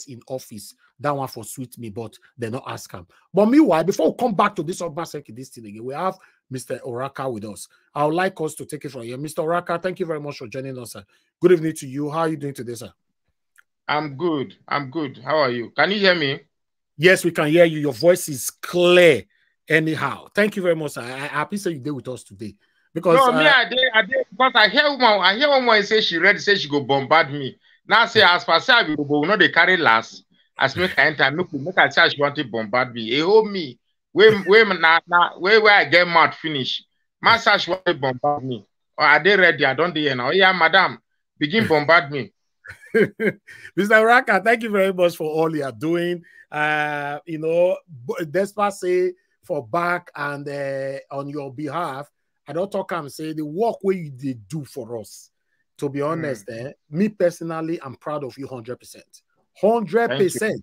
in office. That one for sweet me, but they not ask him. But meanwhile, before we come back to this this thing again, we have Mr. Oraka with us. I would like us to take it from here. Mr. Oraka, thank you very much for joining us, sir. Good evening to you. How are you doing today, sir? I'm good. I'm good. How are you? Can you hear me? Yes, we can hear you. Your voice is clear. Anyhow, thank you very much, sir. I appreciate you there with us today. Because no, me, I did because I hear one say she ready, say she go bombard me. Now say as far as I go, no, they carry last. As make I enter, make I say she want to bombard me. Hey, hold me. Where I get mad finish. My she want to bombard me. Or are they ready? I don't hear now. Yeah, madam, begin bombard me. Mr. Oraka, thank you very much for all you are doing. You know, despite say for back and on your behalf, I don't talk and say the work where you did do for us. To be honest, me personally, I'm proud of you 100%. 100%.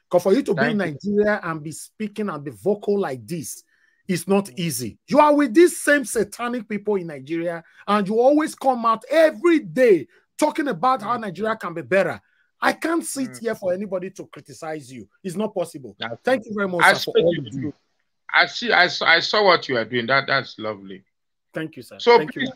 Because for you to be in Nigeria and be speaking and be vocal like this, it's not easy. You are with these same satanic people in Nigeria, and you always come out every day talking about how Nigeria can be better. I can't sit here for anybody to criticize you. It's not possible. Thank you very much, sir, for all you do. I saw what you are doing. That's lovely. Thank you, sir. So please,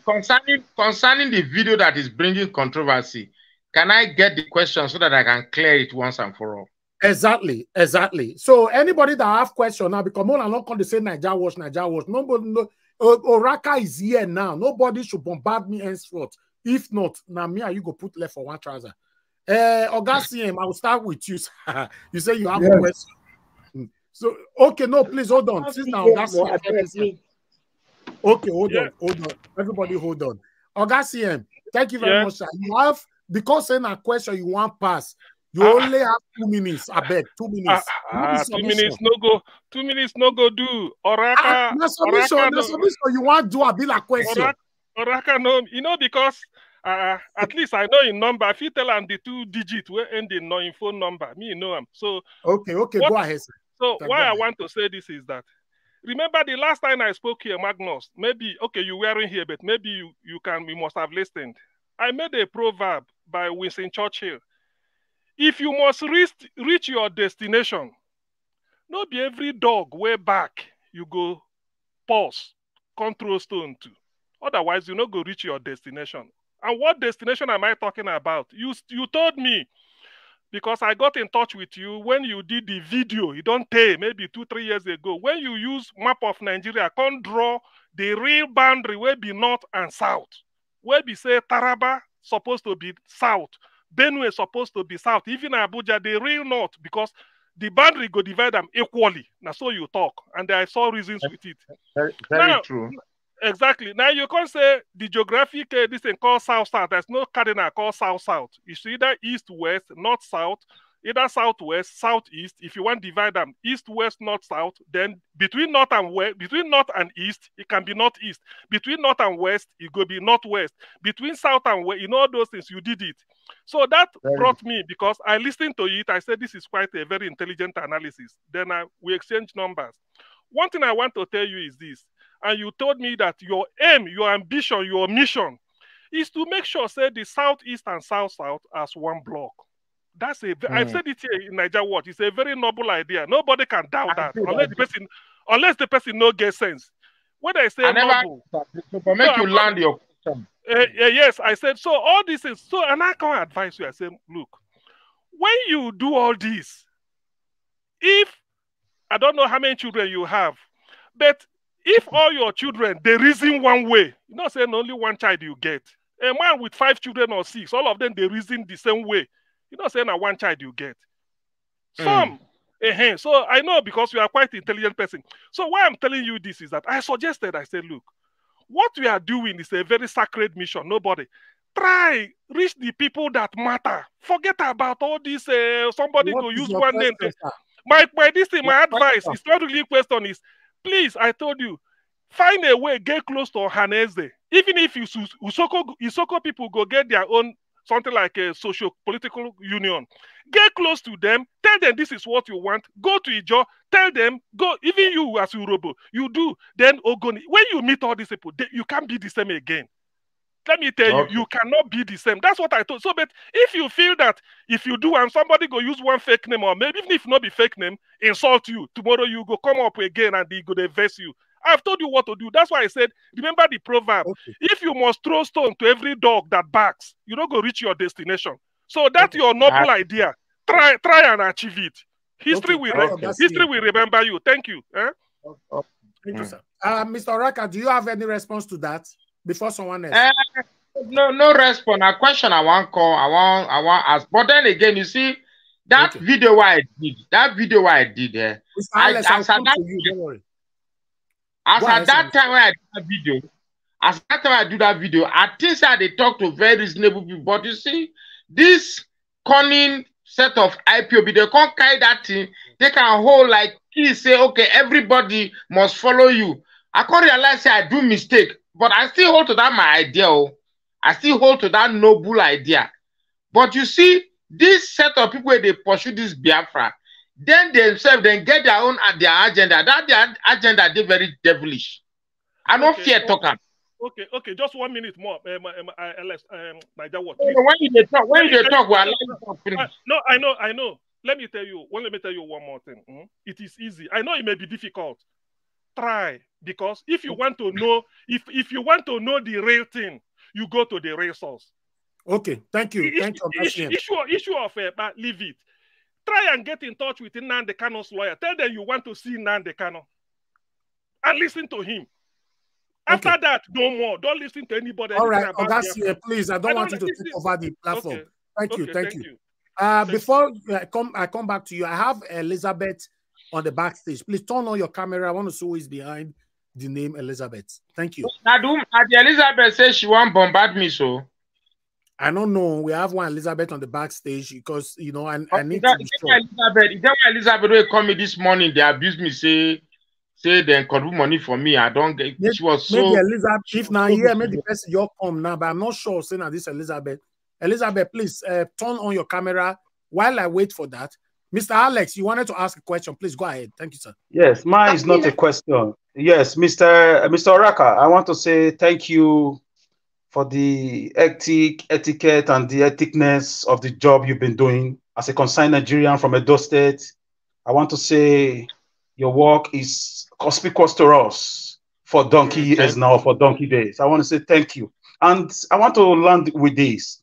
concerning the video that is bringing controversy, can I get the question so that I can clear it once and for all? Exactly. So anybody that have question now, because more than not going to say Naija wash. Nobody, no, Oraka is here now. Nobody should bombard me henceforth. If not, now me and you go put left for one trouser. Augustine, I will start with you. You say you have a question. So okay, no, please hold on. Since now that's okay, hold on. Everybody hold on. Augustine, thank you very much, sir. You have, because in a question you want pass, you only have 2 minutes. I beg, 2 minutes. 2 minutes no go. 2 minutes no go do. Oraka. You want to do a bill a question. Oraka no, you know, because at least I know in number. If you tell them the 2 digits where ending no in phone number, me you know them. So okay, go ahead, sir. So why I want to say this is that, remember the last time I spoke here, Magnus, maybe, okay, you weren't here, but maybe you must have listened. I made a proverb by Winston Churchill. If you must reach your destination, not be every dog way back, you go pause, control stone to. Otherwise, you not go reach your destination. And what destination am I talking about? You told me, because I got in touch with you when you did the video, you don't take maybe 2-3 years ago, when you use map of Nigeria, can't draw the real boundary where be north and south. Where be say Taraba supposed to be south, Benue supposed to be south, even Abuja, the real north, because the boundary go divide them equally. Now so you talk, and I saw reasons with it. Very true. Exactly. Now you can't say the geographic this thing called south-south. There's no cardinal called south-south. It's either east-west, north-south, either southwest, southeast. If you want to divide them, east-west, north-south, then between north and west, between north and east, it can be northeast. Between north and west, it could be northwest. Between south and west, you know all those things, you did it. So that brought me, because I listened to it, I said this is quite a very intelligent analysis. Then we exchanged numbers. One thing I want to tell you is this. And you told me that your aim, your ambition, your mission is to make sure, say, the southeast and south-south as one block. That's I've said it here in Naija Watch. It's a very noble idea. Nobody can doubt that unless the person no get sense. When I say noble, make you land your question. Yes, I said so. All this is so, and I can advise you. I say, look, when you do all this, if I don't know how many children you have, but if all your children, they reason one way, you're not saying only one child you get. A man with 5 children or 6, all of them, they reason the same way. You're not saying that one child you get. Some. So I know, because you are quite an intelligent person. So why I'm telling you this is that I said, look, what we are doing is a very sacred mission. Nobody. Try, reach the people that matter. Forget about all this, somebody go use one name. My advice is not really a question, is please, I told you, find a way, get close to Haneze. Even if Isoko people go get their own, something like a socio-political union. Get close to them, tell them this is what you want, go to Ijo, tell them, go, even you as Urobo, you do, then Ogoni. When you meet all these people, you can't be the same again. Let me tell you, you cannot be the same. That's what I told. So, but if you feel that if you do and somebody go use one fake name, or maybe even if not be fake name, insult you, tomorrow you go come up again and they go they vex you. I've told you what to do. That's why I said, remember the proverb. Okay. If you must throw stone to every dog that barks, you don't go reach your destination. So that's your noble idea. Try and achieve it. History will remember you. Thank you. Thank you, sir. Mr. Oraka, do you have any response to that before someone else? No response. A question I want call. I want ask. But then again, you see that video I did. That video I did. As at that time when I did that video, I think that they talk to very reasonable people. But you see, this cunning set of IPOB, they can't carry that thing. They can hold like he say, okay, everybody must follow you. I can't realize say I do mistake, but I still hold to that my idea. I still hold to that noble idea. But you see, this set of people, they pursue this Biafra, then themselves then get their own their agenda. That their agenda, they very devilish. I don't fear talking. Okay, just 1 minute more. Naija, what? When you talk, we're no, I know. Let me tell you one more thing. It is easy. I know it may be difficult. Try, because if you want to know, if you want to know the real thing, you go to the real source. Okay, thank you. Issue of leave it. Try and get in touch with Nnamdi Kanu's lawyer. Tell them you want to see Nnamdi Kanu and listen to him. After that, no more. Don't listen to anybody. All right, please. I don't want you to take over the platform. Okay. Thank you. Before I come back to you, I have Elizabeth on the backstage. Please turn on your camera. I want to see who is behind the name Elizabeth. Thank you. Elizabeth says she won't bombard me, so I don't know. We have one Elizabeth on the backstage because I need to be sure. Elizabeth will call me this morning. They abused me. Say they could do money for me. I don't get. She was so. Maybe Elizabeth. If now here, maybe the person you come now, but I'm not sure. Saying that this Elizabeth. Elizabeth, please turn on your camera while I wait for that. Mr. Alex, you wanted to ask a question. Please go ahead. Thank you, sir. Yes, mine is not a question. Yes, Mr. Oraka, I want to say thank you for the etiquette and the ethicness of the job you've been doing as a concerned Nigerian from Edo State. I want to say your work is conspicuous to us for donkey years now, for donkey days. I want to say thank you. And I want to land with this.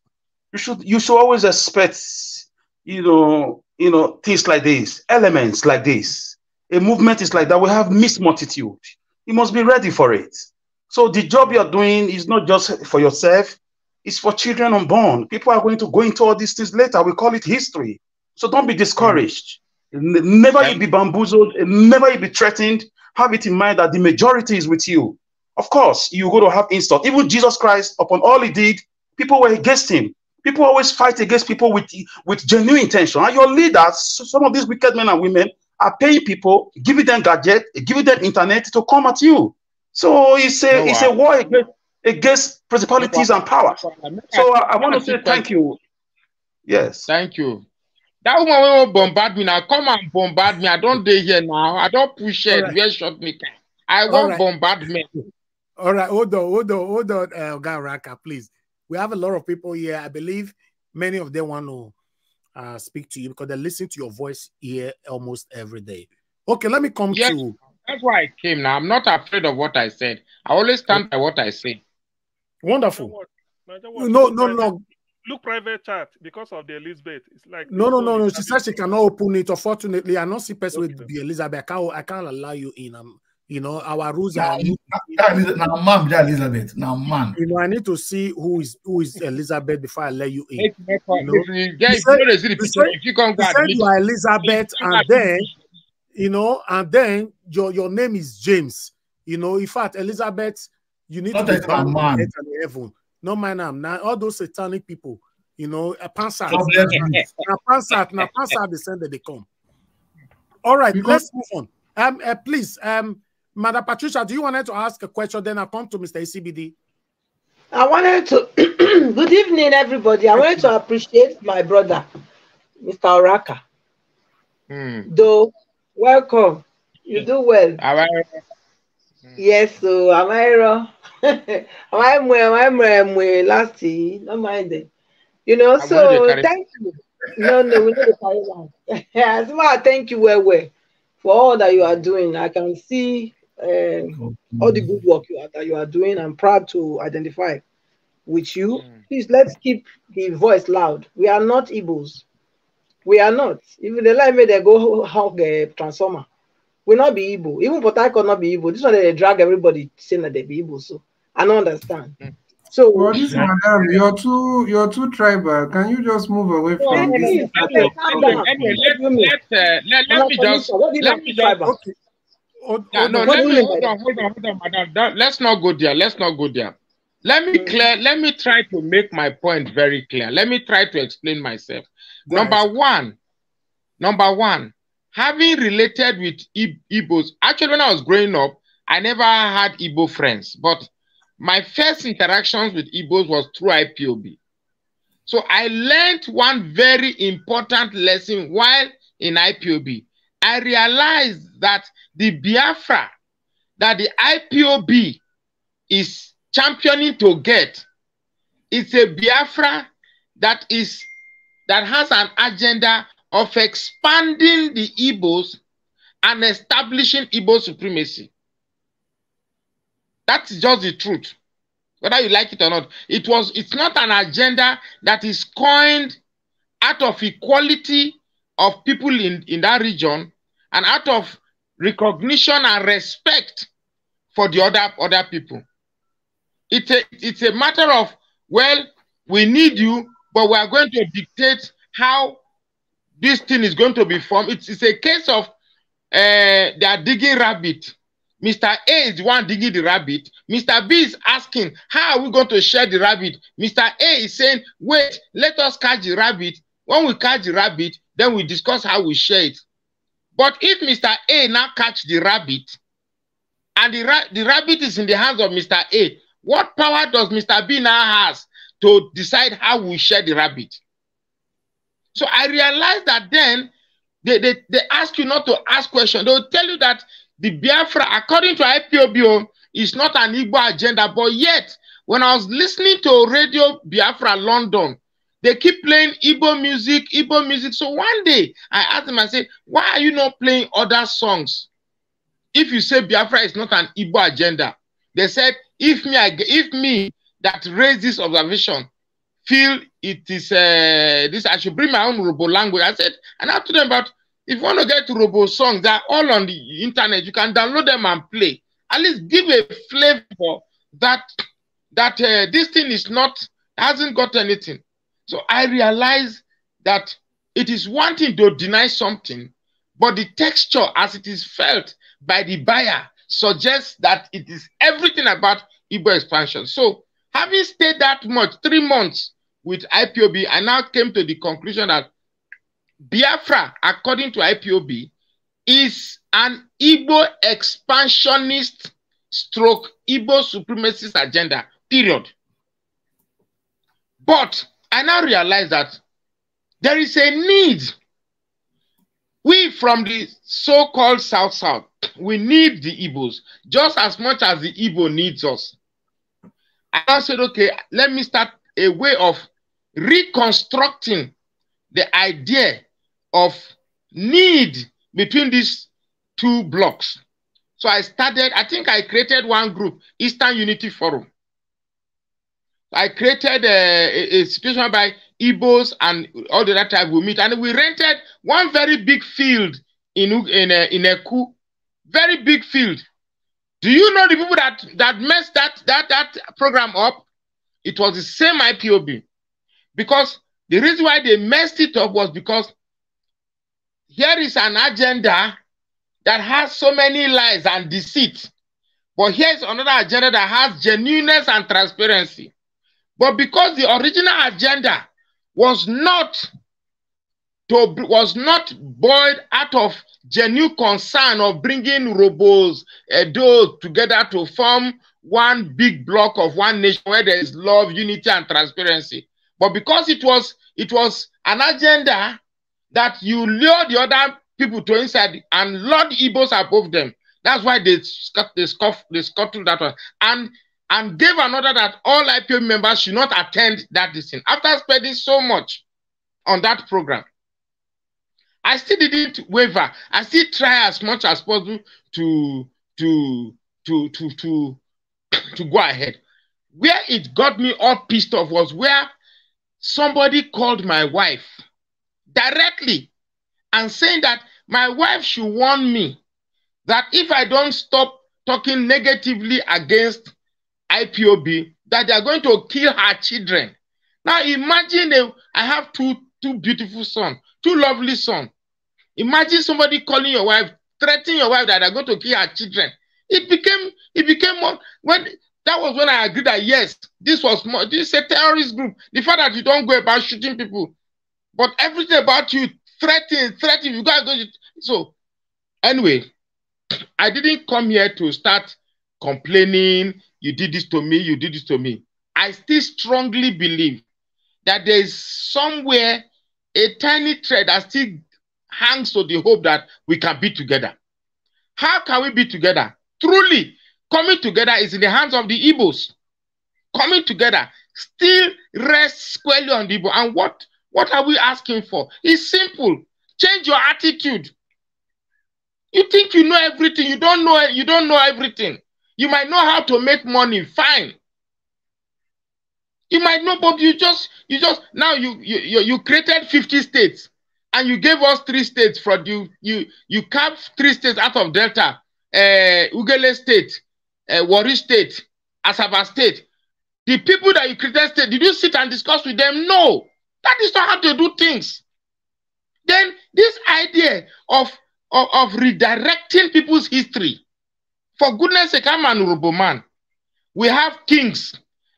You should always expect, things like this, elements like this. A movement is like that. We have mixed multitude. You must be ready for it. So the job you're doing is not just for yourself. It's for children unborn. People are going to go into all these things later. We call it history. So don't be discouraged. Never you be bamboozled. Never you be threatened. Have it in mind that the majority is with you. Of course, you're going to have insult. Even Jesus Christ, upon all he did, people were against him. People always fight against people with genuine intention. And your leaders, some of these wicked men and women, are paying people, giving them gadgets, giving them internet to come at you. So it's a war against principalities and powers. So I want to say thank you. Yes. Thank you. That woman will bombard me now. Come and bombard me. I don't do here now. I don't push it. Right. Where shot me. I won't bombard me. All right. Hold on, Oraka, please. We have a lot of people here. I believe many of them want to speak to you because they listen to your voice here almost every day. Okay, let me come to... That's why I came now. I'm not afraid of what I said. I always stand by what I say. Wonderful. No. Look, private chat because of the Elizabeth. It's like no. She said she cannot open it. Unfortunately, I don't see person with the Elizabeth. I can't allow you in. Our rules are. Now, mom, Elizabeth. Now, man. I need to see who is Elizabeth before I let you in. You are Elizabeth, and then your name is James. In fact, Elizabeth, you need to be bound in heaven. No man, now all those satanic people, Pansat descended, they come. All right, let's move on. Please, Madam Patricia, do you want to ask a question? Then I'll come to Mr. ECBD. I wanted to, good evening, everybody. I wanted to appreciate my brother, Mr. Oraka. Though, welcome. You do well. Yes, so am I wrong? Am I last year? Don't mind it. You know, so thank you. No, we need to carry on. As well, thank you well for all that you are doing. I can see all the good work that you are doing. I'm proud to identify with you. Please, let's keep the voice loud. We are not Igbos. We are not. Even the line made they go hog a transformer. Will not be Igbo. Even Port Harcourt not be Igbo. This one they drag everybody saying that they be Igbo. So I don't understand. So well, this madam, you're too tribal. Can you just move away from this? Let me just. Okay. Hold on, madam. Let's not go there. Let me try to make my point very clear. Let me try to explain myself. Number one, having related with Igbos, actually when I was growing up, I never had Igbo friends, but my first interactions with Igbos was through IPOB. So I learned one very important lesson while in IPOB. I realized that the Biafra that the IPOB is championing to get, it's a Biafra that has an agenda of expanding the Igbos and establishing Igbo supremacy. That's just the truth. Whether you like it or not, it's not an agenda that is coined out of equality of people in that region and out of recognition and respect for the other people. It's a matter of, well, we need you, but we are going to dictate how this thing is going to be formed. It's a case of they are digging rabbit. Mr. A is the one digging the rabbit. Mr. B is asking, how are we going to share the rabbit? Mr. A is saying, wait, let us catch the rabbit. When we catch the rabbit, then we discuss how we share it. But if Mr. A now catch the rabbit, and the rabbit is in the hands of Mr. A, what power does Mr. B now has to decide how we share the rabbit? So I realized that then they ask you not to ask questions. They will tell you that the Biafra, according to IPOB, is not an Igbo agenda. But yet, when I was listening to Radio Biafra London, they keep playing Igbo music. So one day, I asked them, I said, why are you not playing other songs? If you say Biafra is not an Igbo agenda, they said, if me that raised this observation feel it is this, I should bring my own Robo language. I said, and I told them about, if you want to get to Robo songs, they're all on the internet. You can download them and play. At least give a flavor that this thing hasn't got anything. So I realized that it is one thing to deny something, but the texture as it is felt by the buyer suggests that it is everything about Igbo expansion. So having stayed that much, 3 months with IPOB, I now came to the conclusion that Biafra, according to IPOB, is an Igbo expansionist stroke Igbo supremacist agenda, period. But I now realize that there is a need. We from the so-called South, we need the Igbos just as much as the Igbo needs us. I now said, okay, let me start a way of reconstructing the idea of need between these two blocks. So I created one group, Eastern Unity Forum. I created a situation by Igbos and all the other type we meet, and we rented one very big field in Eku, very big field. Do you know the people that messed that program up? It was the same IPOB, because the reason why they messed it up was because here is an agenda that has so many lies and deceit, but here's another agenda that has genuineness and transparency. But because the original agenda was not born out of genuine concern of bringing Robos, Edo together to form one big block of one nation where there is love, unity, and transparency. But because it was an agenda that you lure the other people to inside and Lord Igbos above them, That's why they scuttled that one. And gave an order that all IPOB members should not attend that thing. After spending so much on that program, I still didn't waver. I still try as much as possible to go ahead. Where it got me all pissed off was where somebody called my wife directly and saying that my wife should warn me that if I don't stop talking negatively against IPOB, that they are going to kill her children. Now imagine I have two beautiful sons, two lovely sons. Imagine somebody calling your wife, threatening your wife that they're going to kill her children. It became more when that was when I agreed that yes, this is a terrorist group. The fact that you don't go about shooting people, but everything about you threatening, you gotta go. So anyway, I didn't come here to start complaining. You did this to me, you did this to me. I still strongly believe that there is somewhere a tiny thread that still hangs to the hope that we can be together. How can we be together? Truly, coming together is in the hands of the Igbos. Coming together still rests squarely on the Igbo. And what are we asking for? It's simple. Change your attitude. You think you know everything. You don't know everything. You might know how to make money, fine. You might know, but you just now you created 50 states and you gave us 3 states from you carved 3 states out of Delta, Ugele State, Warri State, Asaba State. The people that you created state, did you sit and discuss with them? No. That is not how to do things. Then this idea of redirecting people's history, for goodness sake, I'm an Urobo man. We have kings,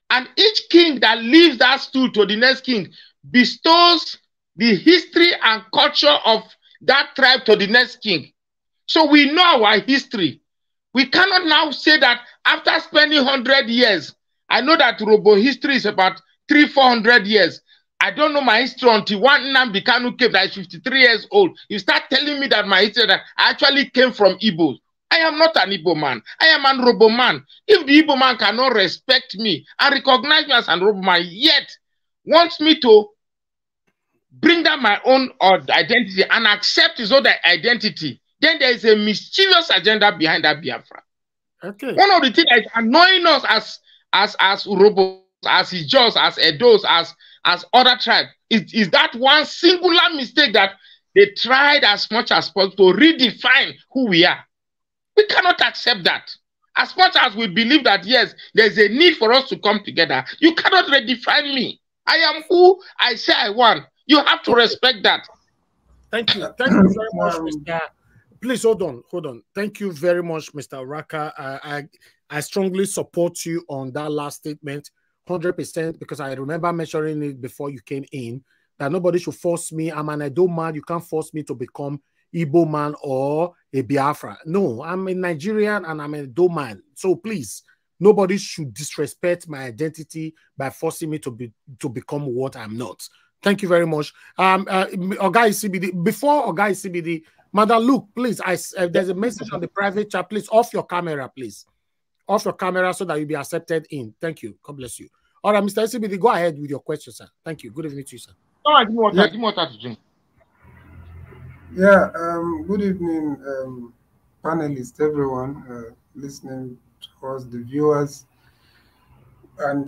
and each king that leaves that stool to the next king bestows the history and culture of that tribe to the next king. So we know our history. We cannot now say that after spending 100 years, I know that Urobo history is about 300-400 years. I don't know my history until one Nnamdi Kanu came, that is 53 years old. You start telling me that my history, that I actually came from Igbo. I am not an Igbo man. I am an Urobo man. If the Igbo man cannot respect me and recognize me as an Urobo man, yet wants me to bring down my own identity and accept his own identity, then there is a mischievous agenda behind that Biafra. Okay. One of the things that is annoying us as Urobo, as Ijos, as Edos, as other tribes, is that one singular mistake that they tried as much as possible to redefine who we are. We cannot accept that. As much as we believe that, yes, there's a need for us to come together, you cannot redefine me. I am who I say I want. You have to respect that. Thank you. Thank you very much, Mr. Please hold on. Thank you very much, Mr. Oraka. I strongly support you on that last statement, 100%, because I remember mentioning it before you came in, that nobody should force me. I'm an Edo man. You can't force me to become Igbo man or a Biafra. No, I'm a Nigerian and I'm an Edo man. So please, nobody should disrespect my identity by forcing me to become what I'm not. Thank you very much. Ogai CBD, before Ogai CBD, Madam Luke, please, there's a message on the private chat. Please, off your camera, please. Off your camera so that you'll be accepted in. Thank you. God bless you. All right, Mr. CBD, go ahead with your question, sir. Thank you. Good evening to you, sir. All right, give me water to drink. Yeah, good evening, panelists, everyone listening to us, the viewers. And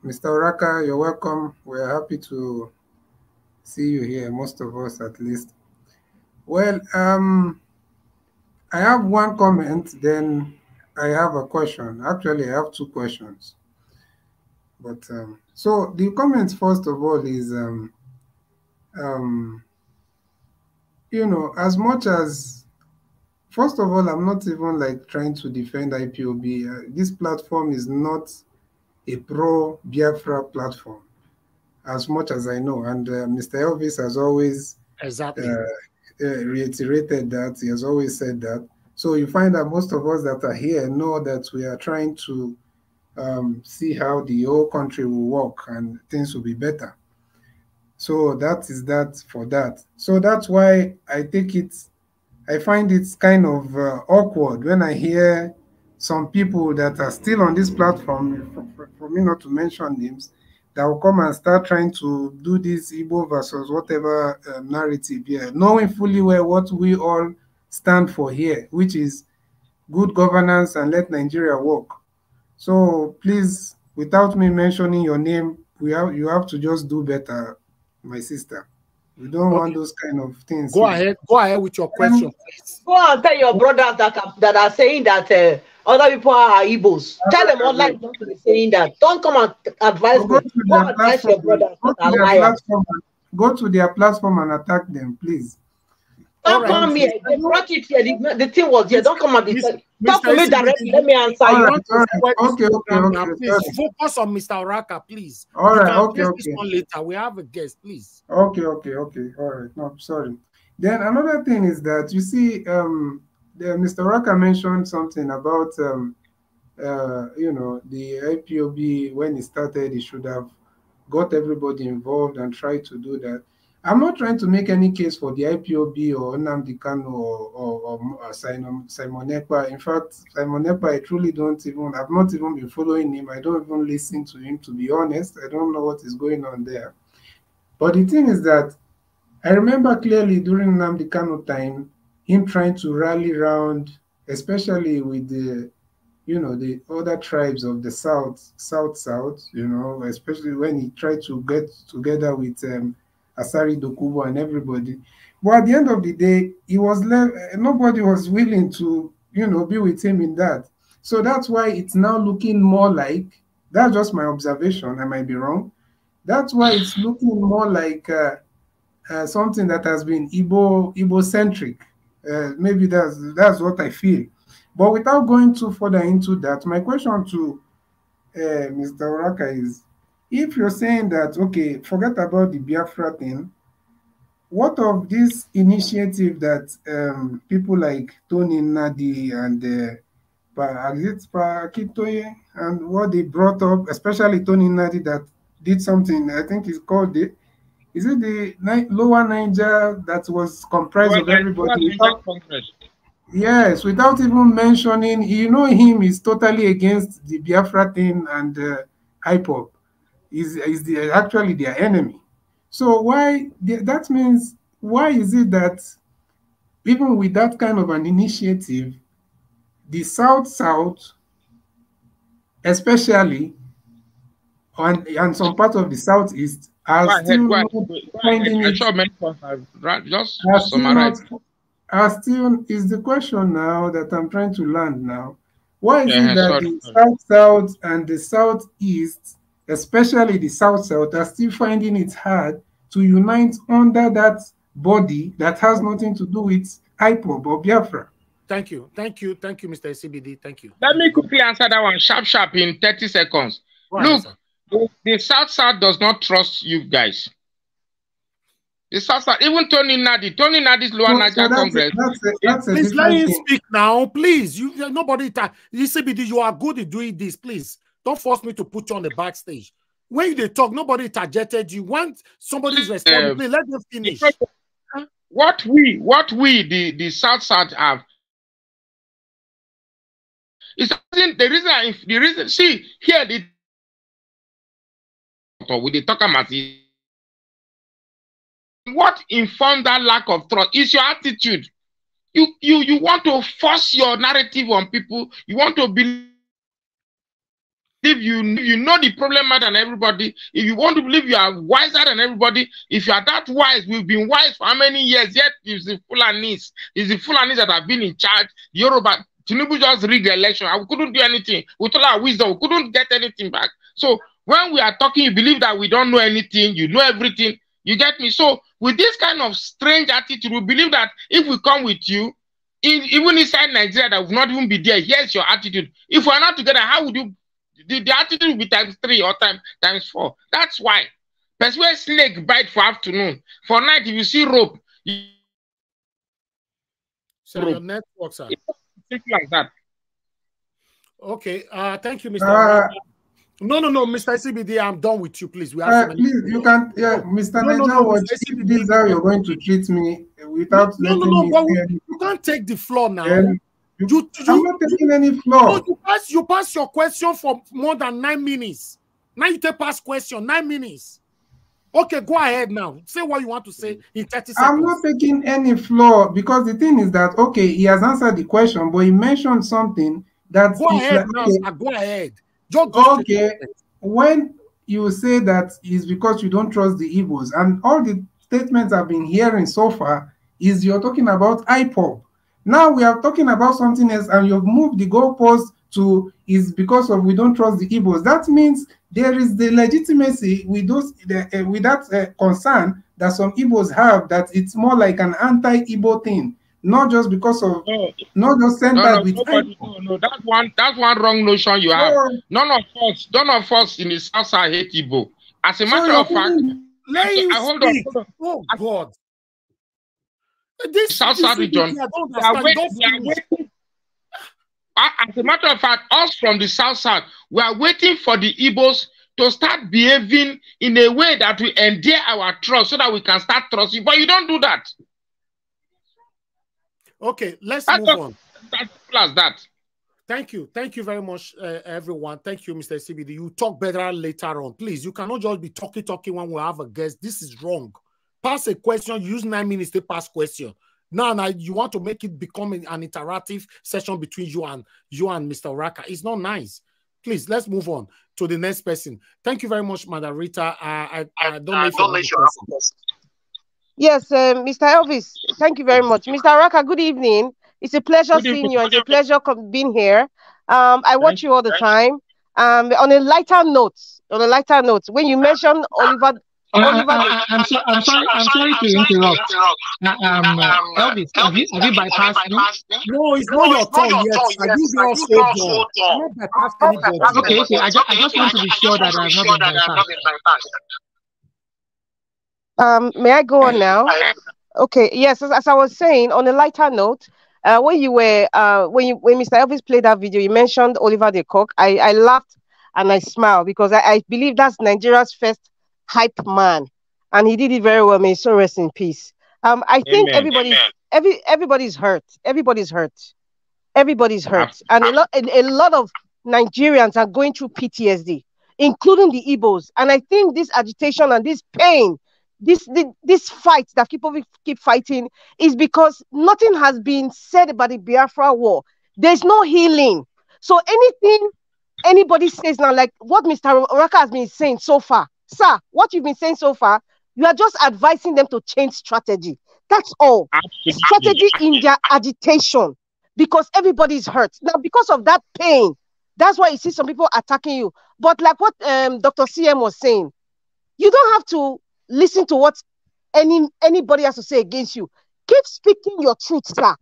Mr. Oraka, you're welcome. We're happy to see you here, most of us at least. Well, I have one comment, then I have a question. Actually, I have 2 questions. But so the comment, first of all, is you know, as much as, first of all, I'm not even like trying to defend IPOB. This platform is not a pro-Biafra platform, as much as I know. And Mr. Elvis has always reiterated that. He has always said that. So you find that most of us that are here know that we are trying to see how the whole country will work and things will be better. So that is that for that. So that's why I take it I find it's kind of awkward when I hear some people that are still on this platform, for me not to mention names, that will come and start trying to do this Igbo versus whatever narrative here, knowing fully well what we all stand for here, which is good governance and let Nigeria work. So please, without me mentioning your name, you have to just do better, my sister. We don't want those kind of things. Go ahead with your question, please. Go and tell your brothers that are saying that other people are Igbos. Tell them online not to be saying that. Don't come and advise me. Go and advise your brothers that are liars. Go to their platform and attack them, please. Don't come here. They brought it here. The thing was here. Don't come and be talk to me directly. Let me answer you. Okay. Please focus on Mr. Oraka, please. All right. Okay. This one later. We have a guest, please. Okay. All right. No, sorry. Then another thing is that you see, Mr. Oraka mentioned something about the IPOB when it started. He should have got everybody involved and tried to do that. I'm not trying to make any case for the IPOB or Nnamdi Kanu or Simon Ekpa. In fact, Simon Ekpa, I've not even been following him. I don't even listen to him, to be honest. I don't know what is going on there. But the thing is that I remember clearly during Nnamdi Kanu time, him trying to rally around, especially with the other tribes of the South, especially when he tried to get together with Asari Dokubo and everybody. But at the end of the day, nobody was willing to, be with him in that. So that's why it's now looking more like, that's just my observation, I might be wrong. That's why it's looking more like something that has been Igbo-centric. Maybe that's what I feel. But without going too further into that, my question to Mr. Oraka is, if you're saying that, okay, forget about the Biafra thing, what of this initiative that people like Tony Nadi and Pakitoye and what they brought up, especially Tony Nadi that did something, I think it's called is it the Lower Naija that was comprised of everybody? Yes, without even mentioning, him is totally against the Biafra thing and IPOB. Is actually their enemy. So that means why is it that even with that kind of an initiative, the South, especially, and some part of the Southeast are still finding it. Is the question now that I'm trying to land now. Why is it that the South and the Southeast, especially the South are still finding it hard to unite under that body that has nothing to do with IPOB or Biafra? Thank you, Mr. CBD. Thank you. Let me quickly answer that one sharp in 30 seconds. Look, the South does not trust you guys. The South, even Tony Nadi's Lower Naija Congress. Please let him speak now, please. Nobody. The CBD, you are good at doing this, please. Don't force me to put you on the backstage. When they talk, nobody targeted you. Once somebody's responding, let them finish. What we the South have is the reason. See here, with the talk what informed that lack of trust is your attitude. You want to force your narrative on people. You want to believe you know the problem more than everybody. If you want to believe you are wiser than everybody, if you are that wise, we've been wise for how many years? Yet it's the Fulanis. It's the Fulanis that have been in charge. The Yoruba, Tinubu just rigged the election. We couldn't do anything. With all our wisdom, we couldn't get anything back. So when we are talking, you believe that we don't know anything. You know everything. You get me? So with this kind of strange attitude, we believe that if we come with you, even inside Nigeria, that will not even be there. Here's your attitude. If we're not together, how would you? The attitude will be ×3 or times 4. That's why. That's where snake bite for afternoon. For night, if you see rope, so your networks are like that. Okay. Thank you, Mr. No, Mr. CBD, I'm done with you, please. Please, you can, Mr. Naija, this is how you're going to treat me without letting me say anything. can't take the floor now. I'm not taking any floor. No, you pass your question for more than 9 minutes. Now you take past question 9 minutes. Okay, go ahead now. Say what you want to say in 30 seconds. I'm not taking any floor because the thing is that, okay, he has answered the question, but he mentioned something that go ahead now. Okay. Go ahead. Just go okay. When you say that is because you don't trust the Igbos, and all the statements I've been hearing so far is you're talking about IPOB. Now we are talking about something else, and you've moved the goalpost to is because of we don't trust the Igbos. That means there is the legitimacy with those with that concern that some Igbos have, that it's more like an anti-Igbo thing, not just because of not just centered with no, that's one wrong notion you have. None of us in the South side hate Igbo. As a matter of fact, hold on. Oh God. This South region, as a matter of fact, us from the South side, we are waiting for the Igbos to start behaving in a way that will endear our trust so that we can start trusting. But you don't do that. Okay, let's move on. As simple as that. Thank you. Thank you very much, everyone. Thank you, Mr. CBD. You talk better later on. Please, you cannot just be talking when we have a guest. This is wrong. Pass a question, use 9 minutes to pass question. Now you want to make it become an interactive session between you and Mr. Oraka. It's not nice. Please, let's move on to the next person. Thank you very much, Madam Rita. I don't know if you have a question. Yes, Mr. Elvis, thank you very much. Mr. Oraka, good evening. It's a pleasure seeing you. It's a pleasure being here. I watch you all the time. On a lighter note, when you mentioned Oliver. I'm sorry to interrupt. Elvis, have you bypassed me? No, it's not your turn yet. Okay. I just want to be sure that I have not been bypassed. May I go on now? Okay. Yes, as I was saying, on a lighter note, when Mr. Elvis played that video, you mentioned Oliver the Cock. I laughed and I smiled because I believe that's Nigeria's first hype man, and he did it very well. May so rest in peace. I think everybody's hurt. Everybody's hurt, and a lot of Nigerians are going through PTSD, including the Igbos. And I think this agitation and this pain, this fight that people keep fighting, is because nothing has been said about the Biafra war. There's no healing. So anything anybody says now, like what Mr. Oraka has been saying so far, sir, what you've been saying so far, you are just advising them to change strategy. That's all. Absolutely. Strategy in their agitation, because everybody's hurt. Now, because of that pain, that's why you see some people attacking you. But like what Dr. CM was saying, you don't have to listen to what anybody has to say against you. Keep speaking your truth, sir.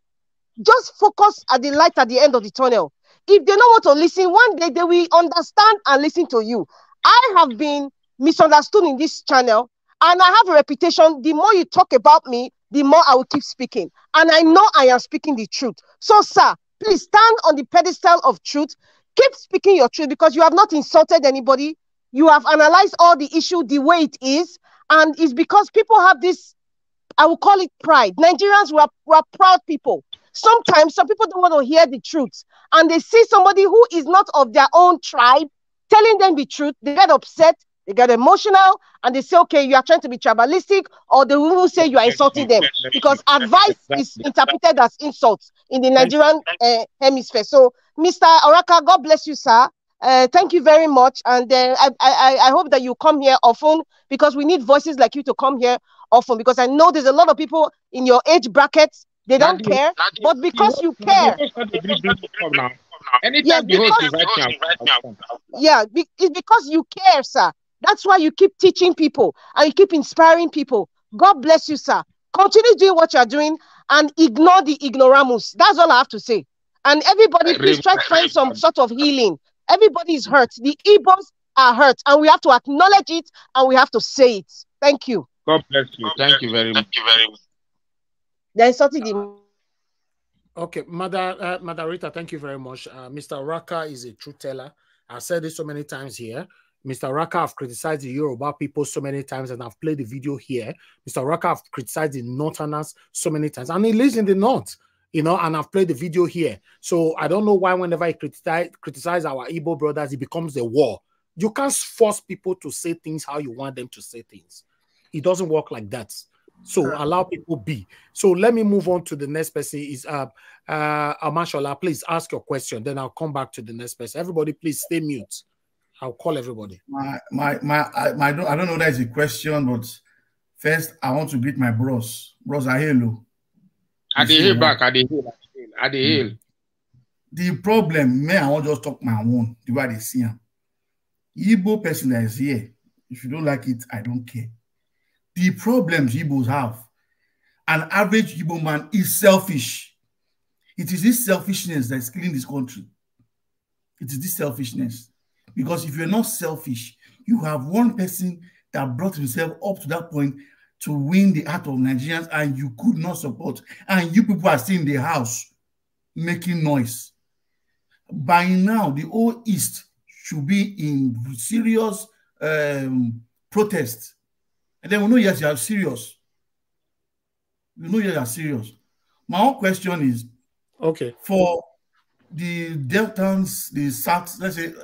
Just focus at the light at the end of the tunnel. If they don't want to listen, one day they will understand and listen to you. I have been misunderstood in this channel, and I have a reputation. The more you talk about me, the more I will keep speaking. And I know I am speaking the truth. So, sir, please stand on the pedestal of truth. Keep speaking your truth, because you have not insulted anybody. You have analyzed all the issue the way it is. And it's because people have this, I will call it pride. Nigerians, we are proud people. Sometimes some people don't want to hear the truth. And they see somebody who is not of their own tribe telling them the truth. They get upset. They get emotional, and they say, okay, you are trying to be tribalistic, or they will say you are insulting them, because advice is interpreted as insults in the Nigerian hemisphere. So, Mr. Oraka, God bless you, sir. Thank you very much. And I hope that you come here often, because we need voices like you to come here often, because I know there's a lot of people in your age brackets, they don't care, but because you care. It's because you care, sir. That's why you keep teaching people and you keep inspiring people. God bless you, sir. Continue doing what you're doing and ignore the ignoramus. That's all I have to say. And everybody, please try to find some sort of healing. Everybody is hurt. The Igbos are hurt, and we have to acknowledge it and we have to say it. Thank you. God bless you. Thank you very much. There's something. Okay, Mother Rita, thank you very much. Mr. Oraka is a truth teller. I've said this so many times here. Mr. Oraka have criticized the Yoruba people so many times, and I've played the video here. Mr. Oraka have criticized the Northerners so many times, and he lives in the North. you know, and I've played the video here. So I don't know why whenever I criticize our Igbo brothers, it becomes a war. You can't force people to say things how you want them to say things. It doesn't work like that. So allow people be. So let me move on to the next person. Is Amashola, please ask your question. Then I'll come back to the next person. Everybody, please stay mute. I'll call everybody. I don't know that is a question, but first I want to greet my bros. Bros, hello. At the hill back, at the hill. The problem, man, I want to just talk my own, the way they see him. Igbo person that is here, if you don't like it, I don't care. The problems Igbos have, an average Igbo man is selfish. It is this selfishness that is killing this country. It is this selfishness. Because if you're not selfish, you have one person that brought himself up to that point to win the heart of Nigerians and you could not support. And you people are still in the house making noise. By now, the whole East should be in serious protest. And then we know, yes, you are serious. We know you are serious. My own question is, okay, for the Deltans, the South, let's say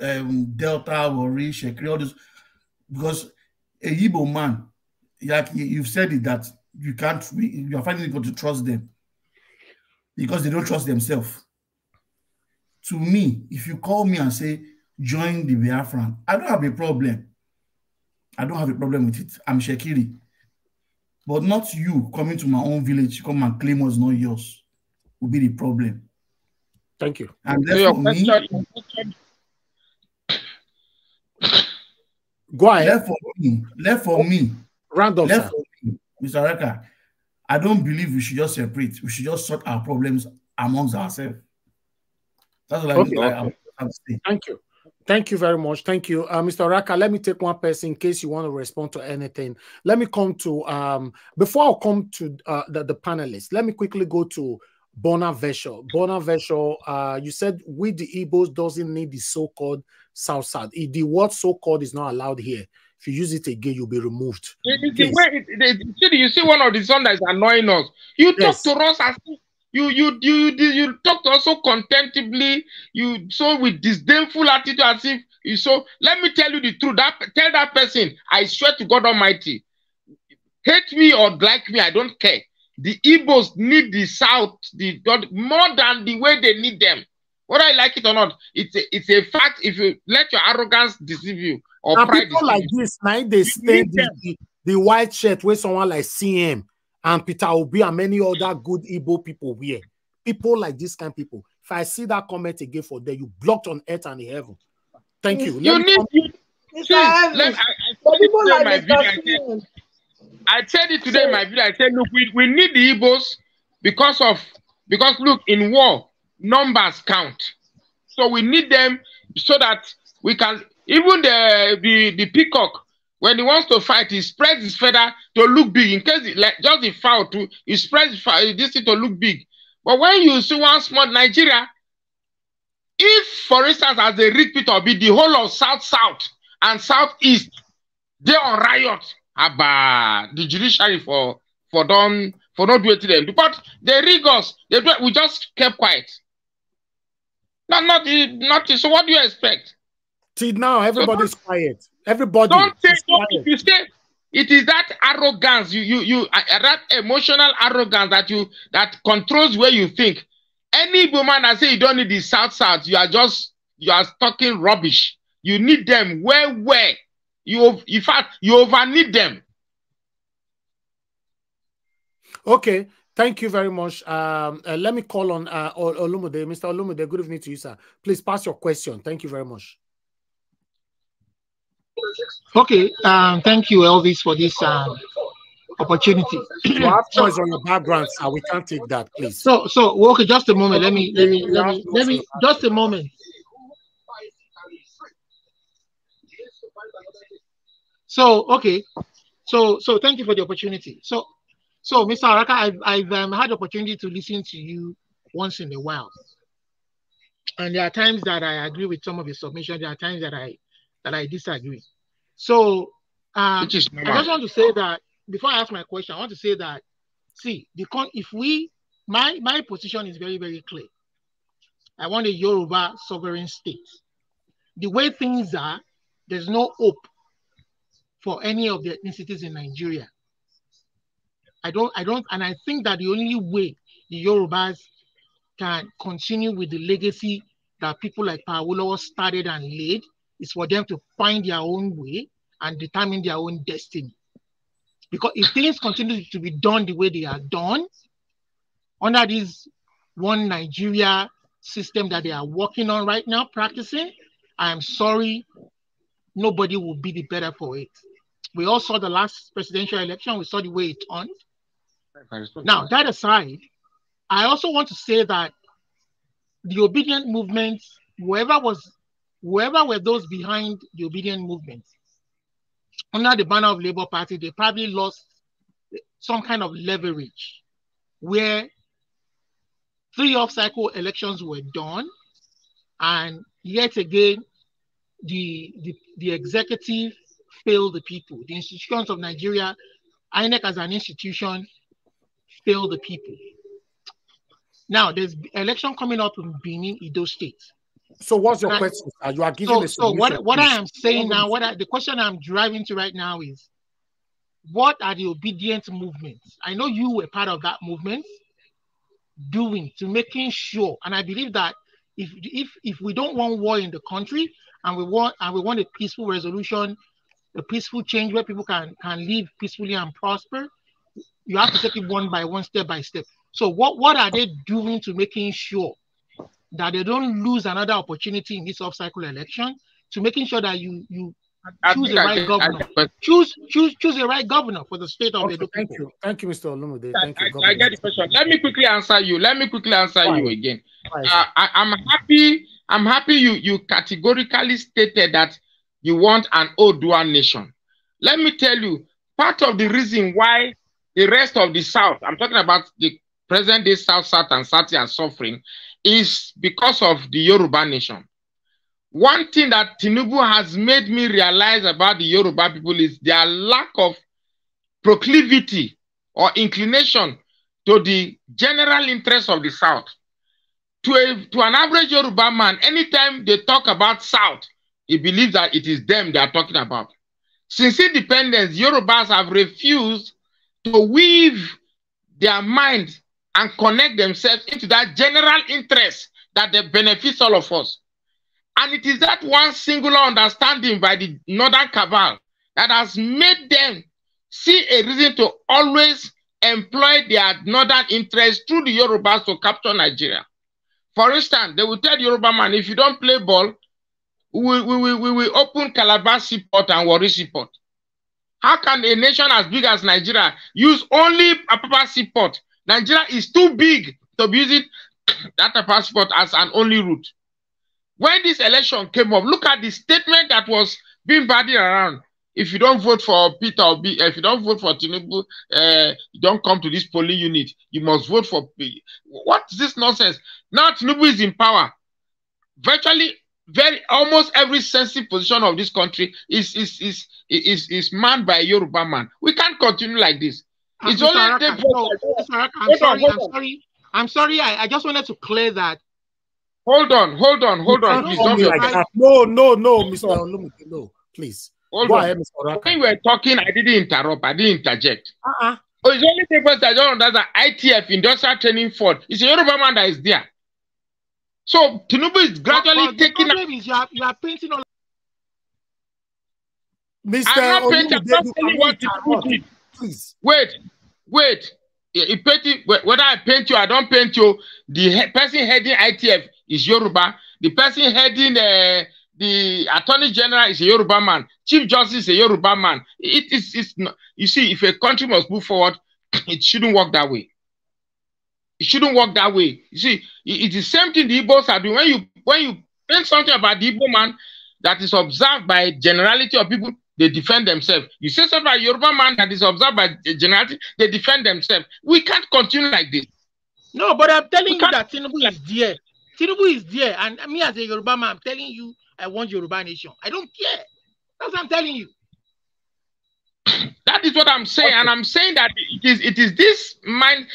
Delta, Wari, Shekri, all this, because a Igbo man, like you've said it, that you are finding it difficult to trust them because they don't trust themselves. To me, if you call me and say, join the Biafran, I don't have a problem. I don't have a problem with it. I'm Shekiri. But not you coming to my own village, come and claim what's not yours, will be the problem. Thank you. And therefore, go ahead. Left for me, Mr. Oraka, I don't believe we should just separate. We should just sort our problems amongst ourselves. That's what I have to say. Thank you. Thank you very much. Thank you. Mr. Oraka, let me take one person in case you want to respond to anything. Let me come to, before I come to the panelists, let me quickly go to Bonavesho. Bonavesho, you said we the Igbos doesn't need the so-called South. The word so-called is not allowed here. If you use it again, you'll be removed. You see one of the sons that is annoying us. You talk to us as you talk to us so contemptibly, you so with disdainful attitude as if you so. Let me tell you the truth. Tell that person, I swear to God Almighty, hate me or like me, I don't care. The Igbos need the South more than the way they need them. Whether I like it or not, it's a fact. If you let your arrogance deceive you or and pride people like this, now they stay the white shirt where someone like CM and Peter Obi and many other good Igbo people wear. People like this kind of people. If I see that comment again for them, you blocked on earth and in heaven. Thank you. I said it today in my video. I said, look, we need the Igbos because look, in war, numbers count. So we need them so that we can, even the peacock, when he wants to fight, he spreads his feather to look big. In case just the foul to he spreads this thing to look big. But when you see one small Nigeria, if for instance as a repeat of it, the whole of South and Southeast, they're on riot about the judiciary for not doing it to them. But they rig us. We just kept quiet. Nothing. So what do you expect? See, now everybody's quiet. Everybody. Don't say no. If you say it is that arrogance, that emotional arrogance that controls where you think. Any woman that say you don't need the South, you are talking rubbish. You need them where in fact you over need them. Okay, thank you very much. Let me call on Olumude. Mr. Olumude, good evening to you, sir. Please pass your question. Thank you very much. Okay, thank you, Elvis, for this opportunity. You have noise on your background, sir. We can't take that, please. So okay, just a moment. Let me just a moment. So okay, so thank you for the opportunity. So Mr. Oraka, I've had the opportunity to listen to you once in a while, and there are times that I agree with some of your submissions. There are times that I disagree. So I just want to say that before I ask my question, I want to say that see, if we my position is very, very clear. I want a Yoruba sovereign state. The way things are, there's no hope for any of the ethnicities in Nigeria. And I think that the only way the Yorubas can continue with the legacy that people like Paolo started and laid is for them to find their own way and determine their own destiny. Because if things continue to be done the way they are done, under this one Nigeria system that they are working on right now, practicing, I'm sorry, nobody will be the better for it. We all saw the last presidential election. We saw the way it turned. Now, that aside, I also want to say that the obedient movement, whoever were those behind the obedient movement, under the banner of Labour Party, they probably lost some kind of leverage where 3 off-cycle elections were done, and yet again, the executive failed the people. The institutions of Nigeria, INEC as an institution, failed the people. Now, there's election coming up in Benin, Edo State. So what's your question? You are giving so what I am saying now, the question I'm driving to right now is, what are the obedient movements? I know you were part of that movement, doing to making sure, and I believe that if we don't want war in the country and we want a peaceful resolution, a peaceful change where people can live peacefully and prosper, you have to take it one by one, step by step. So what are they doing to making sure that they don't lose another opportunity in this off-cycle election, to making sure that you choose the right governor. Choose the right governor for the state of Edo. Thank you, Mr. Olumude. Thank you. I get the question. Let me quickly answer you. You again. I'm happy you categorically stated that you want an Odua nation. Let me tell you, part of the reason why the rest of the South, I'm talking about the present day South and South are suffering, is because of the Yoruba nation. One thing that Tinubu has made me realize about the Yoruba people is their lack of proclivity or inclination to the general interest of the South. To an average Yoruba man, anytime they talk about South, he believes that it is them they are talking about. Since independence, Yorubas have refused to weave their mind and connect themselves into that general interest that benefits all of us. And it is that one singular understanding by the Northern Cabal that has made them see a reason to always employ their Northern interest through the Yorubas to capture Nigeria. For instance, they will tell the Yoruba man, if you don't play ball, we will open Calabar Seaport and Warri Seaport. How can a nation as big as Nigeria use only Apapa Seaport? Nigeria is too big to be using that Apapa Seaport as an only route. When this election came up, look at the statement that was being bandied around. If you don't vote for Peter Obi, if you don't vote for Tinubu, you don't come to this polling unit. You must vote for. What is this nonsense? Now Tinubu is in power. Virtually, almost every sensitive position of this country is manned by a Yoruba man. We can't continue like this. It's only I'm sorry. I just wanted to clear that. Hold on. Please don't be like that. No, Mr. Olumude, no, please. Go ahead, Mr. Oraka. When you were talking, I didn't interrupt. I didn't interject. Oh, it's only people that don't understand that ITF, Industrial Training Fund, it's a Yoruba man that is there. So Tinubu is gradually taking. The problem is you are painting all. Mr. I'm not painting. I'm not telling what Tinubu did. Please wait. Whether I paint you, I don't paint you. The person heading ITF is Yoruba. The person heading the Attorney General is a Yoruba man. Chief Justice is a Yoruba man. It's not, you see, if a country must move forward, it shouldn't work that way. It shouldn't work that way. You see, it's the same thing the Igbos are doing. When you think something about the Igbo man that is observed by generality of people, they defend themselves. You say something about Yoruba man that is observed by generality, they defend themselves. We can't continue like this. No, but I'm telling you that Tinubu is there. Tinubu is there, and me as a Yoruba man, I'm telling you, I want Yoruba nation. I don't care. That's what I'm telling you. That is what I'm saying, and I'm saying that it is this mind.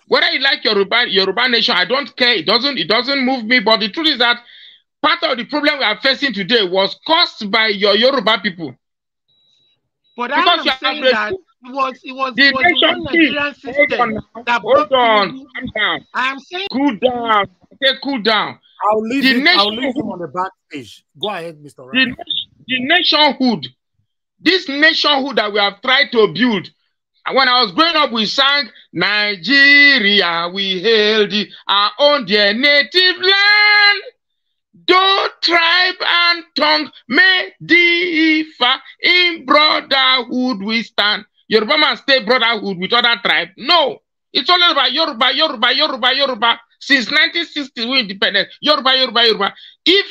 Whether you like Yoruba nation, I don't care. It doesn't move me. But the truth is that part of the problem we are facing today was caused by your Yoruba people. But I'm saying that it was the one Nigerian system that hold on, calm down. I'm saying cool down. Okay, cool down. I'll leave him on the back page. Go ahead, Mr. Ryan. The nationhood. This nationhood that we have tried to build. When I was growing up, we sang Nigeria, we hailed our own dear native land. Though tribe and tongue may differ, in brotherhood we stand. Yoruba man stay brotherhood with other tribe. No, it's all about Yoruba. Since 1960, we independent. Yoruba. If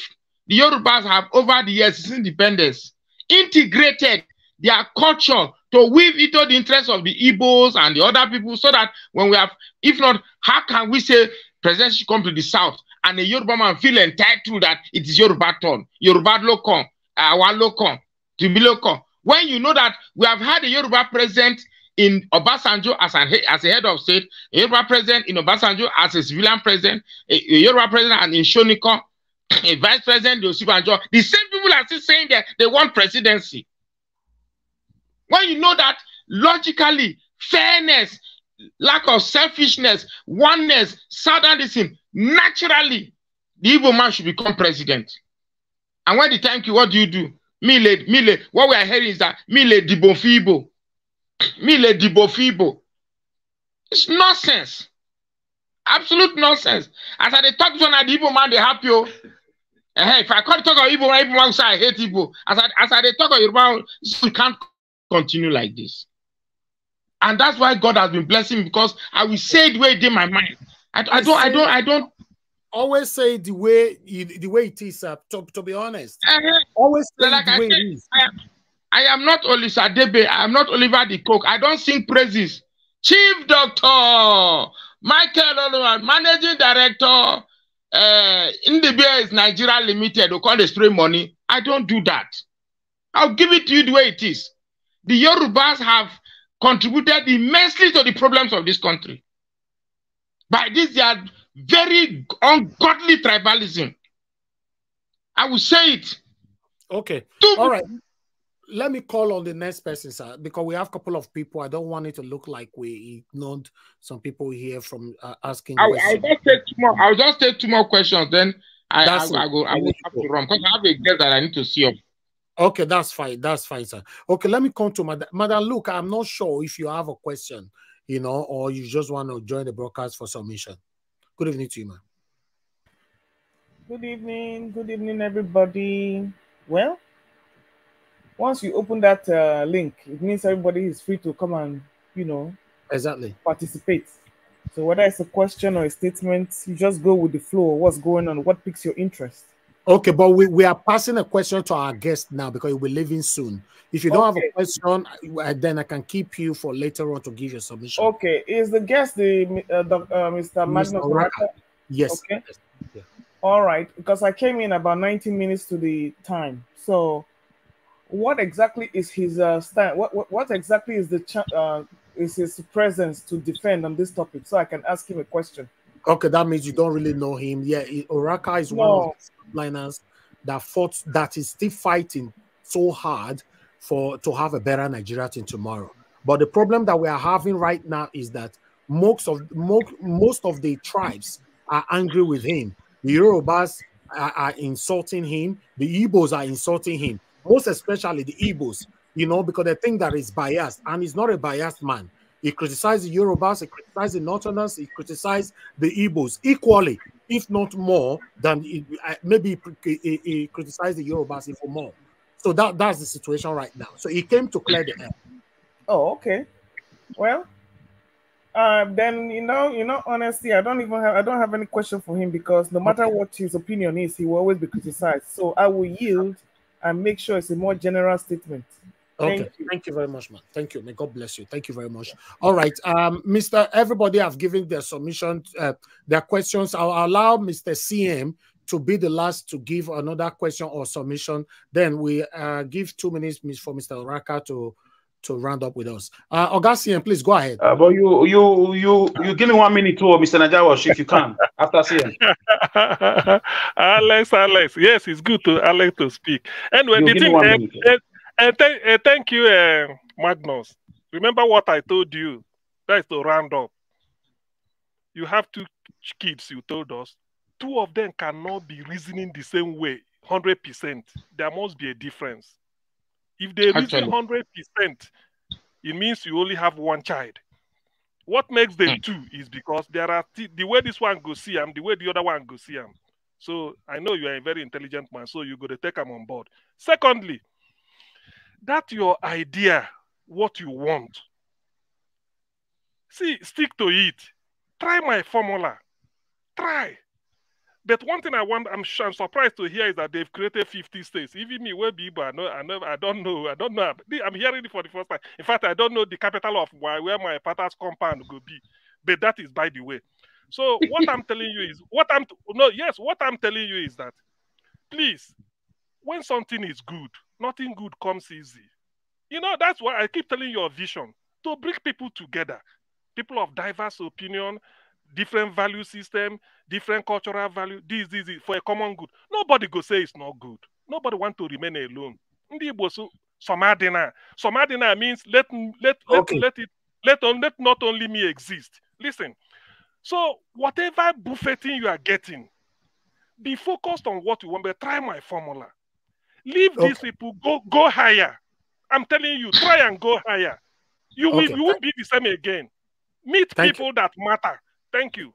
the Yorubas have over the years since independence integrated their culture to weave into the interests of the Igbos and the other people, so that when we have, if not, how can we say president should come to the south and a Yoruba man feel entitled that it is Yoruba turn, Yoruba local, our local, to be local. When you know that we have had a Yoruba president in Obasanjo as a head of state, a Yoruba president in Obasanjo as a civilian president, a Yoruba president and in Shoniko, a vice president, the same people are still saying that they want presidency. When you know that logically, fairness, lack of selfishness, oneness, southernism, naturally, the Igbo man should become president. And when they thank you, what do? Mile, what we are hearing is that Mile Dibofibo. Mile Dibofibo. It's nonsense. Absolute nonsense. As I talk to the Igbo man, they happy. If I can't talk about Igbo man will say I hate Igbo. As I talk about Yoruba, we can't continue like this. And that's why God has been blessing me, because I will say it the way it in my mind. I don't always say the way it is. To be honest, always say like the way it is. I am not Olisa Debe. I am not Oliver the Cook. I don't sing praises. Chief Doctor Michael Oluwan, Managing Director, Indibia is Nigeria Limited. Who call the spray money. I don't do that. I'll give it to you the way it is. The Yorubas have contributed immensely to the problems of this country. By this, they are very ungodly tribalism. I will say it. Okay. All right. Let me call on the next person, sir, because we have a couple of people. I don't want it to look like we ignored some people here from asking questions. I'll just take two more questions, then I will have to run, because I have a guest that I need to see up. Okay, that's fine. That's fine, sir. Okay, let me come to Madam Luke. I'm not sure if you have a question, or you just want to join the broadcast for submission. Good evening to you, ma'am. Good evening. Good evening, everybody. Well, once you open that link, it means everybody is free to come and, exactly participate. So whether it's a question or a statement, you just go with the flow. What's going on? What piques your interest? Okay, but we are passing a question to our guest now because we're leaving soon. If you don't have a question, then I can keep you for later on to give your submission. Okay, is the guest Mr. Magnus Oraka? Yes. Okay. Yes. Yeah. All right, because I came in about 19 minutes to the time. So, what exactly is his stand? What exactly is is his presence to defend on this topic? So I can ask him a question. Okay, that means you don't really know him. Yeah, Oraka is one of the liners that is still fighting so hard to have a better Nigeria team tomorrow. But the problem that we are having right now is that most of the tribes are angry with him. The Yorubas are insulting him. The Igbos are insulting him. Most especially the Igbos, because they think that he's biased, and he's not a biased man. He criticized the Yorubas, he criticized the Northerners, he criticized the Igbos equally, if not more than maybe he criticized the Yorubas even more. So that's the situation right now. So he came to clear the air. Oh, okay. Well, then honestly, I don't have any question for him, because no matter what his opinion is, he will always be criticized. So I will yield and make sure it's a more general statement. Okay, thank you very much, man. Thank you. May God bless you. Thank you very much. All right, everybody have given their submission, their questions. I'll allow Mr. CM to be the last to give another question or submission. Then we give 2 minutes for Mr. Oraka to to round up with us. Augustine, please go ahead. But you give me 1 minute too, Mr. Naija, if you can, after CM. Alex. Yes, it's good to Alex to speak. Anyway, the thing, thank you, Magnus. Remember what I told you. That is to round up. You have 2 kids, you told us. 2 of them cannot be reasoning the same way, 100%. There must be a difference. If they reason 100%, it means you only have 1 child. What makes them 2 is because there are the way this one go see him, the way the other one go see him. So I know you are a very intelligent man, so you got to take them on board. Secondly, that your idea, what you want. See, stick to it. Try my formula. Try. But one thing I'm surprised to hear is that they've created 50 states. Even me, where people, I don't know. I'm hearing it for the first time. In fact, I don't know the capital of where my partner's compound will be. But that is by the way. So what I'm telling you is what I'm telling you is that please, when something is good, nothing good comes easy. You know, that's why I keep telling you your vision to bring people together, people of diverse opinion, different value system, different cultural value, this, for a common good. Nobody go say it's not good. Nobody want to remain alone. Somadina means let not only me exist. Listen. So whatever buffeting you are getting, be focused on what you want, but try my formula. Leave these people, go higher. I'm telling you, try and go higher. You won't be the same again. Meet people that matter. Thank you.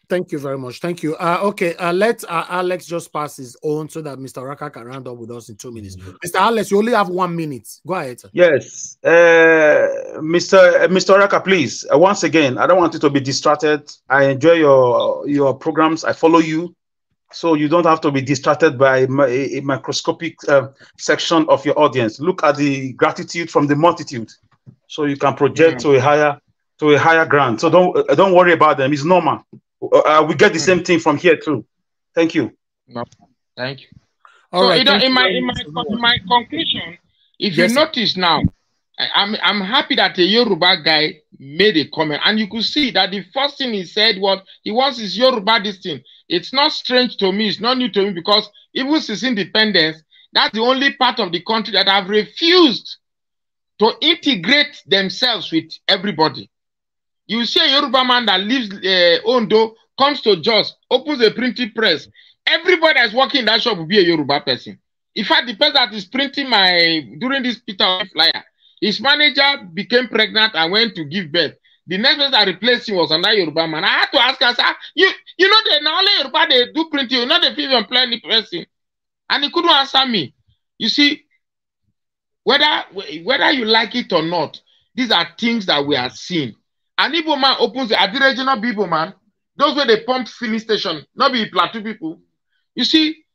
Thank you very much. Thank you. Let Alex just pass his own so that Mr. Oraka can round up with us in 2 minutes. Mr. Alex, you only have 1 minute. Go ahead, sir. Yes. Mr. Oraka, please. Once again, I don't want you to be distracted. I enjoy your programs. I follow you. So you don't have to be distracted by a microscopic section of your audience. Look at the gratitude from the multitude. So you can project to a higher ground. So don't worry about them. It's normal. We get the same thing from here too. Thank you. No, thank you. All right. In my conclusion, if you notice now, I'm happy that a Yoruba guy made a comment, and you could see that the first thing he said was he wants his Yoruba this thing. It's not strange to me. It's not new to me because even since independence, that's the only part of the country that have refused to integrate themselves with everybody. You see a Yoruba man that lives Ondo, comes to Jos, opens a printing press. Everybody that's working in that shop will be a Yoruba person. In fact, the person that is printing during this Peter flyer, his manager became pregnant and went to give birth. The next person that replaced him was another Yoruba man. I had to ask her, sir, you know they not only Yoruba they do printing, you know they feel employ any person. And he couldn't answer me. You see, whether you like it or not, these are things that we are seeing. An Igbo man opens at the regional Igbo man, those where they pump filling station, not be plateau people. You see,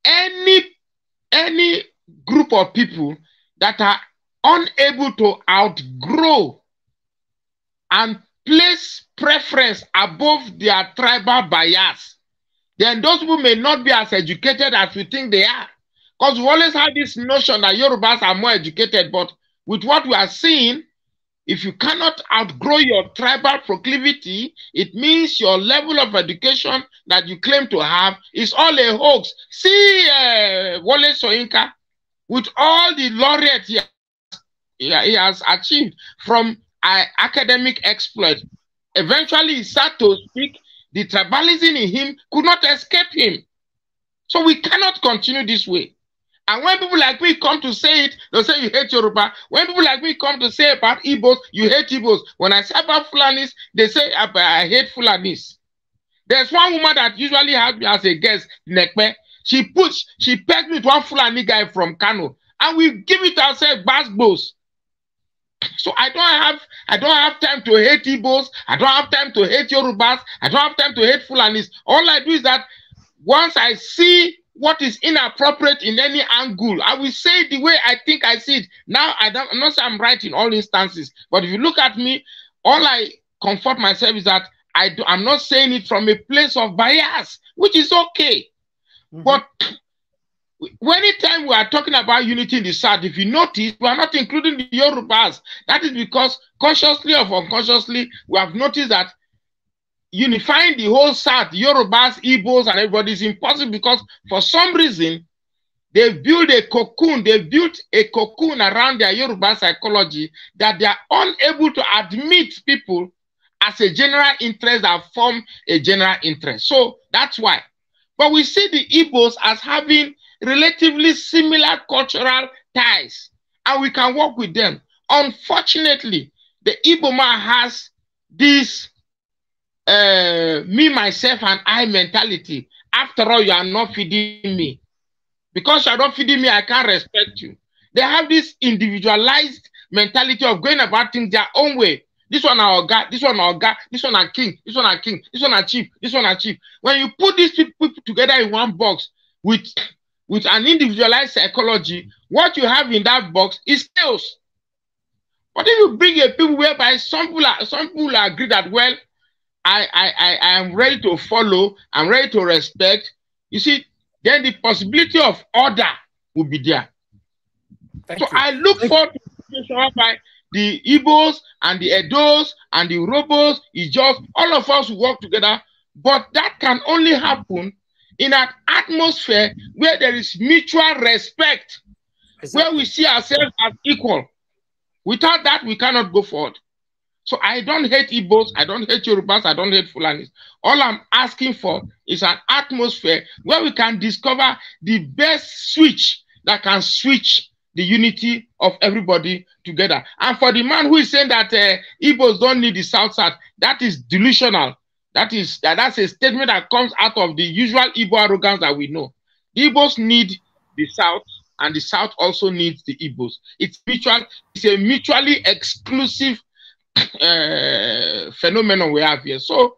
any group of people that are unable to outgrow and place preference above their tribal bias, then those people may not be as educated as we think they are. Because we always have this notion that Yorubas are more educated, but with what we are seeing, if you cannot outgrow your tribal proclivity, it means your level of education that you claim to have is all a hoax. See Wole Soyinka, with all the laureate he has achieved from academic exploit. Eventually, he started to speak. The tribalism in him could not escape him. So we cannot continue this way. And when people like me come to say it, they'll say you hate Yoruba. When people like me come to say about Igbos, you hate Igbos. When I say about Fulanis, they say I hate Fulanis. There's one woman that usually has me as a guest, Nekpe. She pegged me to one Fulani guy from Kano, and we give it ourselves basbos. So I don't have time to hate Igbos. I don't have time to hate Yorubas. I don't have time to hate Fulanis. All I do is that once I see what is inappropriate in any angle, I will say it the way I think I see it. Now, I'm not saying I'm right in all instances, but if you look at me, all I comfort myself is that I'm not saying it from a place of bias, which is okay. Mm-hmm. But anytime we are talking about unity in the South, if you notice, we are not including the Yorubas. That is because consciously or unconsciously, we have noticed that unifying the whole South, Yorubas, Igbos, and everybody is impossible because for some reason, they built a cocoon around their Yoruba psychology that they are unable to admit people as a general interest that form a general interest. So that's why. But we see the Igbos as having relatively similar cultural ties, and we can work with them. Unfortunately, the Igbo man has this me, myself, and I mentality. After all, you are not feeding me. Because you are not feeding me, I can't respect you. They have this individualized mentality of going about things their own way. This one our God, this one our God, this one our king, this one our king, this one our chief, this one our chief. When you put these people together in one box with an individualized psychology, what you have in that box is chaos. But if you bring a people whereby some people agree that, well, I am ready to follow, I'm ready to respect, you see, then the possibility of order will be there. So I look forward to the situation whereby the Igbos and the Edos and the Urhobos is just all of us work together, but that can only happen in an atmosphere where there is mutual respect, where we see ourselves as equal. Without that, we cannot go forward. So I don't hate Igbos, I don't hate Yorubas, I don't hate Fulanis. All I'm asking for is an atmosphere where we can discover the best switch that can switch the unity of everybody together. And for the man who is saying that Igbos don't need the South-South, that is delusional. That's a statement that comes out of the usual Igbo arrogance that we know. The Igbos need the South, and the South also needs the Igbos. It's a mutually exclusive phenomenon we have here. So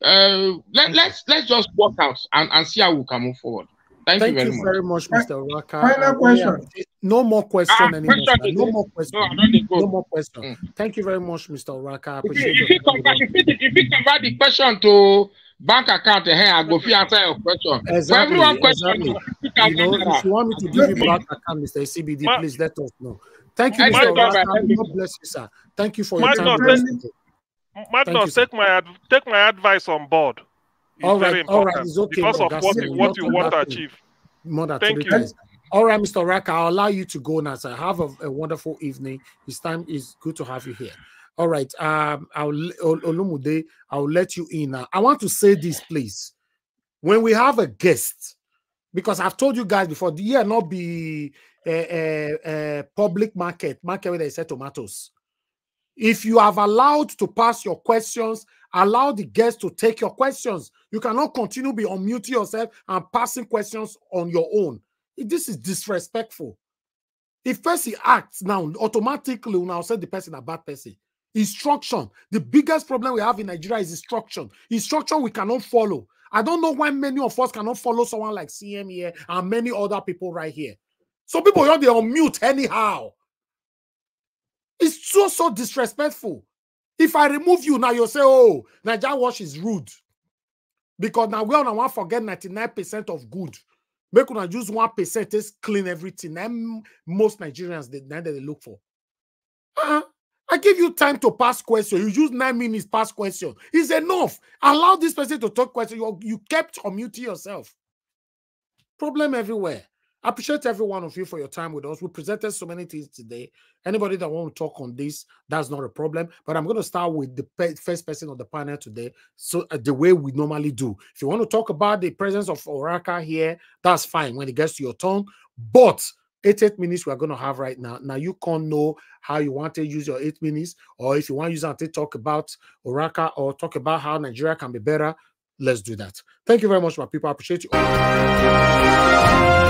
let's just work out and see how we can move forward. Thank you very much, Mr. Oraka. Final question. No more question anymore. No more question. No more question. Thank you very much, Mr. Oraka. If you convert the question to bank account, I go fi answer your question. Exactly. For everyone question, if you want me to give you bank account, Mr. CBD, please let us know. Thank you, Mr. Oraka. God bless you, sir. Thank you for your time. Magnus, take my advice on board. It's very important it's okay. Because of what you want to achieve. Thank you. All right, Mr. Oraka, I'll allow you to go now, sir. Have a wonderful evening. This time is good to have you here. All right, Olumude, I'll let you in now. I want to say this, please. When we have a guest, because I've told you guys before, the year not be a public market where they sell tomatoes. If you have allowed to pass your questions, allow the guests to take your questions. You cannot continue be unmuting yourself and passing questions on your own. This is disrespectful. If person acts now, automatically now say the person a bad person. Instruction. The biggest problem we have in Nigeria is instruction. Instruction we cannot follow. I don't know why many of us cannot follow someone like CM here and many other people right here. So people they unmute anyhow. It's so disrespectful. If I remove you now, you'll say, oh, Naija Wash is rude. Because now we don't want to forget 99% of good. Make una use 1% is clean everything. And most Nigerians they look for. I give you time to pass question. You use 9 minutes pass question. It's enough. Allow this person to talk question. You kept unmuting yourself. Problem everywhere. I appreciate every one of you for your time with us. We presented so many things today. Anybody that want to talk on this, that's not a problem. But I'm going to start with the first person on the panel today. So the way we normally do. If you want to talk about the presence of Oraka here, that's fine when it gets to your turn. But 8 minutes we're going to have right now. Now you can't know how you want to use your 8 minutes, or if you want to use it to talk about Oraka or talk about how Nigeria can be better, let's do that. Thank you very much, my people. I appreciate you all.